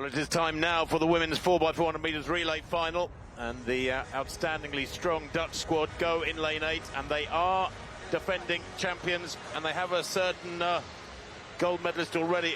Well, it is time now for the women's 4x400 metres relay final, and the outstandingly strong Dutch squad go in lane 8, and they are defending champions, and they have a certain gold medalist already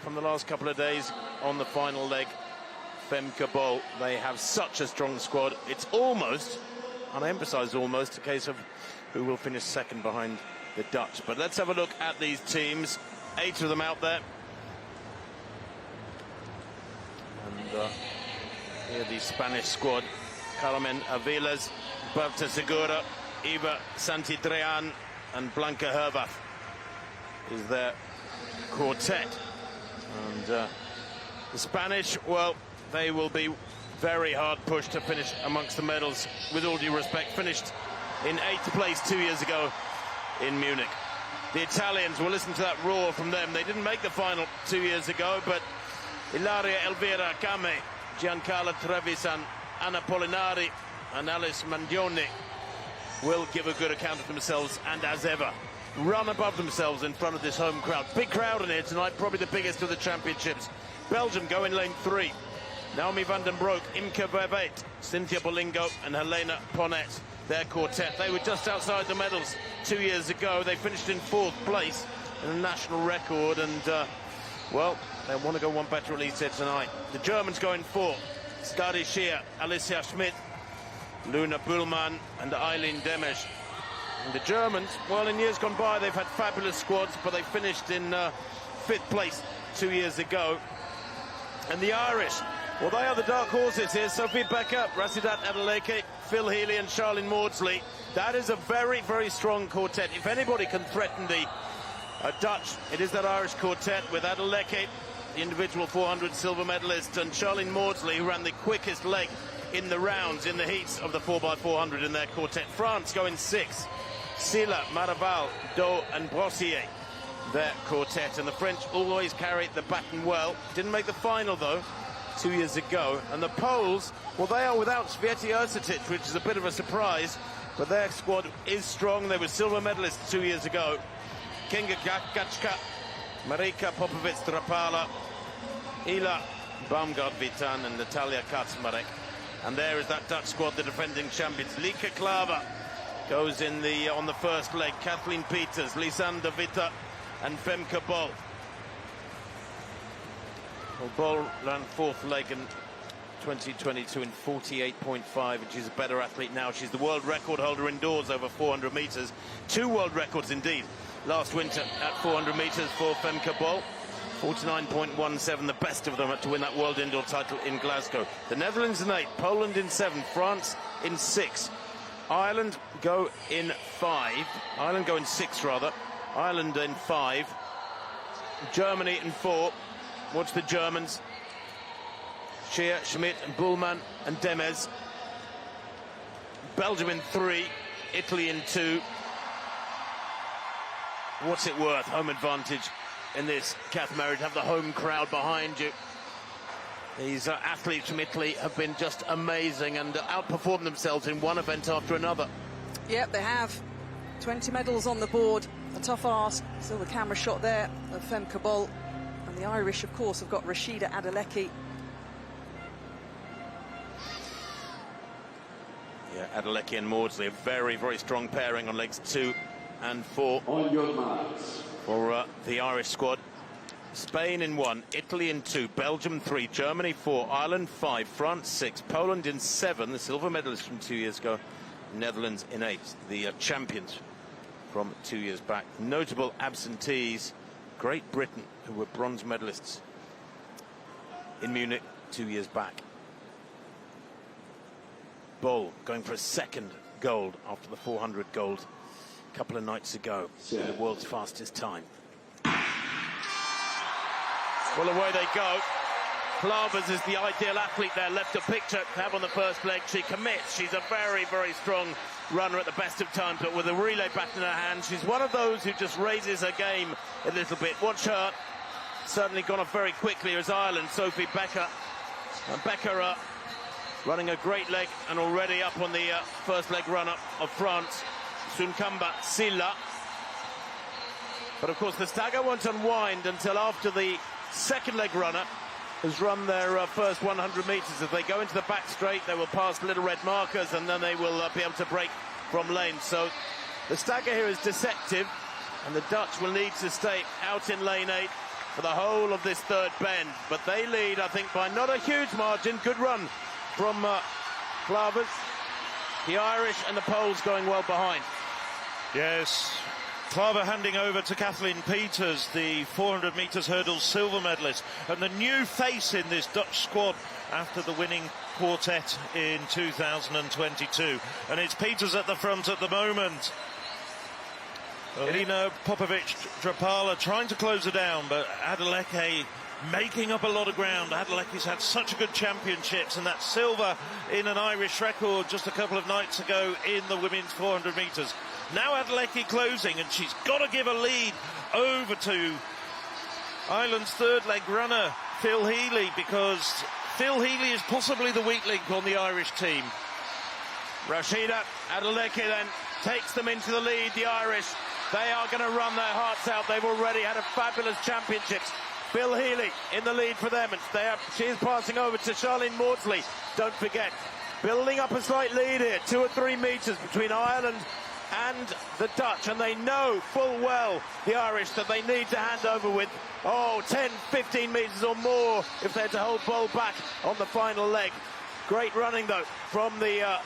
from the last couple of days on the final leg, Femke Bol. They have such a strong squad. It's almost, and I emphasise almost, a case of who will finish second behind the Dutch. But let's have a look at these teams. 8 of them out there. And here the Spanish squad: Carmen Aviles, Berta Segura, Eva Santidrean and Blanca Herbath is their quartet. And the Spanish, well, they will be very hard pushed to finish amongst the medals. With all due respect, finished in 8th place 2 years ago in Munich. The Italians, we'll listen to that roar from them. They didn't make the final 2 years ago, but Ilaria Elvira Game, Giancarlo Trevisan, Anna Polinari and Alice Mandioni will give a good account of themselves, and as ever, run above themselves in front of this home crowd. Big crowd in here tonight, probably the biggest of the championships. Belgium go in lane 3. Naomi van den Broek, Imke Verweit, Cynthia Bolingo and Helena Ponnet, their quartet. They were just outside the medals 2 years ago. They finished in 4th place in a national record, and well, they want to go one better at least here tonight. The Germans go in 4. Skadi Schier, Alicia Schmidt, Luna Bullmann and Eileen Demesch. And the Germans, well, in years gone by, they've had fabulous squads, but they finished in 5th place 2 years ago. And the Irish, well, they are the dark horses here. Sophie Becker, Rasidat Adeleke, Phil Healy and Charlene Maudsley. That is a very, very strong quartet. If anybody can threaten the Dutch, it is that Irish quartet, with Adeleke, the individual 400 silver medalist, and Charlene Maudsley, who ran the quickest leg in the rounds, in the heats of the 4x400 in their quartet. France go in 6. Silla, Maraval, Doe and Brossier, their quartet. And the French always carry the baton well. Didn't make the final, though, 2 years ago. And the Poles, well, they are without Sveti Ercetic, which is a bit of a surprise, but their squad is strong. They were silver medalists 2 years ago. Kinga Gachka, Marika Popovic-Drapala, Ila Baumgart-Vitan and Natalia Kaczmarek. And there is that Dutch squad, the defending champions. Lieke Klaver goes in on the first leg. Kathleen Peters, Lisander Witte and Femke Bol. Well, Bol ran 4th leg in 2022 in 48.5, and she's a better athlete now. She's the world record holder indoors over 400 metres. 2 world records indeed last winter at 400 metres for Femke Bol. 49.17, the best of them to win that world indoor title in Glasgow. The Netherlands in 8, Poland in 7, France in 6. Ireland go in 5. Ireland go in 6, rather. Ireland in 5. Germany in 4. Watch the Germans. Schier, Schmidt and Bullmann and Demes. Belgium in 3. Italy in 2. What's it worth? Home advantage in this, Kath Merritt, have the home crowd behind you. These athletes from Italy have been just amazing and outperformed themselves in one event after another. Yep, they have. 20 medals on the board. A tough ask. Still the camera shot there of Femke Bol. And the Irish, of course, have got Rashida Adeleke. Yeah, Adeleke and Maudsley, a very, very strong pairing on legs 2 and 4. On your marks. For the Irish squad. Spain in 1, Italy in 2, Belgium 3, Germany 4, Ireland 5, France 6, Poland in 7, the silver medalists from 2 years ago, Netherlands in 8, the champions from 2 years back. Notable absentees: Great Britain, who were bronze medalists in Munich 2 years back. Bol going for a 2nd gold after the 400 gold a couple of nights ago in the world's fastest time. Well, away they go. Clavers is the ideal athlete there, left a picture to have on the first leg. She commits. She's a very, very strong runner at the best of times, but with a relay back in her hand, she's one of those who just raises her game a little bit. Watch her. Certainly gone off very quickly as Ireland, Sophie Becker. And Becker running a great leg and already up on the first leg run-up of France. Sunkamba Silla. But of course the stagger won't unwind until after the second leg runner has run their first 100 metres. If they go into the back straight, they will pass little red markers, and then they will be able to break from lane. So the stagger here is deceptive, and the Dutch will need to stay out in lane 8 for the whole of this third bend. But they lead, I think, by not a huge margin. Good run from Flavers. The Irish and the Poles going well behind. Yes, Klaver handing over to Kathleen Peters, the 400 metres hurdles silver medalist, and the new face in this Dutch squad after the winning quartet in 2022. And it's Peters at the front at the moment. Alina Popovic-Drapala trying to close her down, but Adeleke making up a lot of ground. Adeleke's had such a good championships, and that silver in an Irish record just a couple of nights ago in the women's 400 metres. Now Adeleke closing, and she's got to give a lead over to Ireland's third leg runner, Phil Healy, because Phil Healy is possibly the weak link on the Irish team. Rashida Adeleke then takes them into the lead, the Irish. They are going to run their hearts out. They've already had a fabulous championships. Phil Healy in the lead for them. She is passing over to Charlene Maudsley. Don't forget, building up a slight lead here, 2 or 3 metres between Ireland and the Dutch, and they know full well, the Irish, that they need to hand over with 10, 15 metres or more if they're to hold Bol back on the final leg. Great running though from the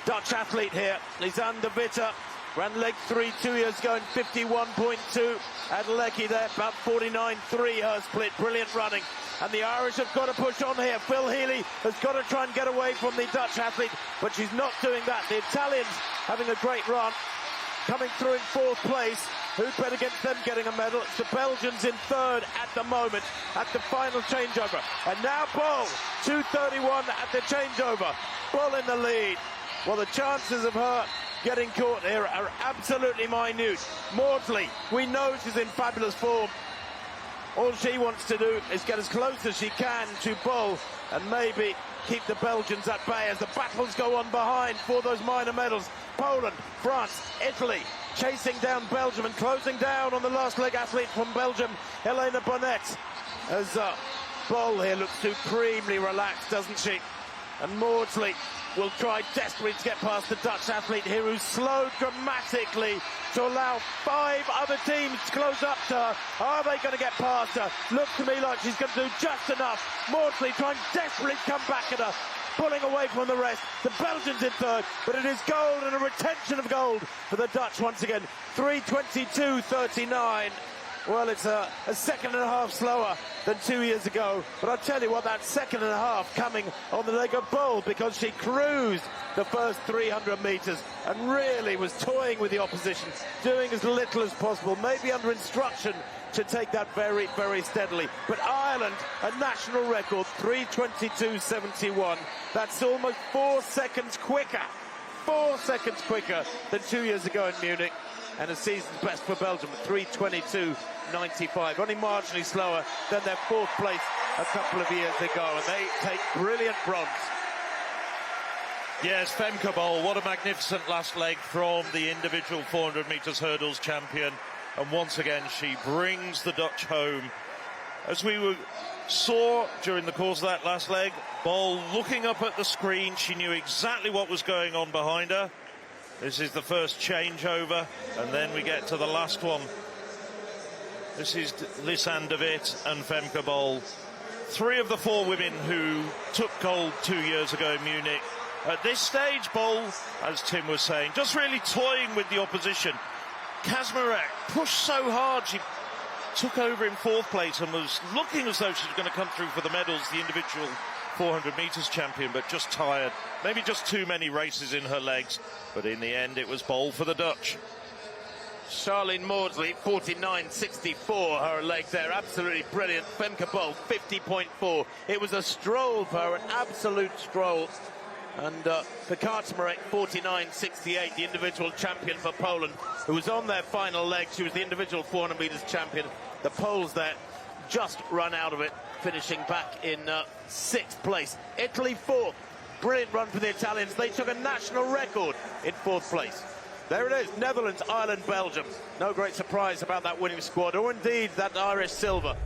Dutch athlete here, Lisanne de Witte. Ran leg 3 2 years ago in 51.2. Adeleke there, about 49.3 her split. Brilliant running. And the Irish have got to push on here. Phil Healy has got to try and get away from the Dutch athlete, but she's not doing that. The Italians having a great run, coming through in 4th place. Who'd bet against them getting a medal? It's the Belgians in 3rd at the moment, at the final changeover. And now Bol, 2:31 at the changeover. Bol in the lead. Well, the chances of her getting caught here are absolutely minute. Maudsley, we know she's in fabulous form. All she wants to do is get as close as she can to Bol and maybe keep the Belgians at bay as the battles go on behind for those minor medals. Poland, France, Italy chasing down Belgium and closing down on the last leg athlete from Belgium, Helena Bonnet. As Bol here looks supremely relaxed, doesn't she? And Maudsley will try desperately to get past the Dutch athlete here, who's slowed dramatically to allow 5 other teams to close up to her. Are they going to get past her? Looks to me like she's going to do just enough. Maudsley trying desperately to come back at her, pulling away from the rest. The Belgians in 3rd, but it is gold and a retention of gold for the Dutch once again. 3:22.39. Well, it's a second and a half slower than 2 years ago. But I'll tell you what, that second and a half coming on the leg of Bol, because she cruised the first 300 metres and really was toying with the opposition, doing as little as possible, maybe under instruction to take that very, very steadily. But Ireland, a national record, 3:22.71. That's almost 4 seconds quicker. 4 seconds quicker than 2 years ago in Munich. And a season's best for Belgium, 3:22.95. Only marginally slower than their 4th place a couple of years ago. And they take brilliant bronze. Yes, Femke Bol, what a magnificent last leg from the individual 400 metres hurdles champion. And once again, she brings the Dutch home. As we saw during the course of that last leg, Bol looking up at the screen, she knew exactly what was going on behind her. This is the first changeover, and then we get to the last one. This is Lisanne de Witte and Femke Bol. 3 of the 4 women who took gold 2 years ago in Munich. At this stage, Bol, as Tim was saying, just really toying with the opposition. Kaczmarek pushed so hard, she took over in 4th place and was looking as though she was going to come through for the medals, the individual 400 metres champion, but just tired. Maybe just too many races in her legs. But in the end, it was Bol for the Dutch. Charlene Maudsley, 49.64, her leg there, absolutely brilliant. Femke Bol, 50.4. It was a stroll for her, an absolute stroll. And for Kaczmarek, 49.68, the individual champion for Poland, who was on their final leg. She was the individual 400 metres champion. The Poles there just run out of it, finishing back in 6th place. Italy 4th. Brilliant run for the Italians. They took a national record in 4th place. There it is, Netherlands, Ireland, Belgium. No great surprise about that winning squad, or indeed that Irish silver.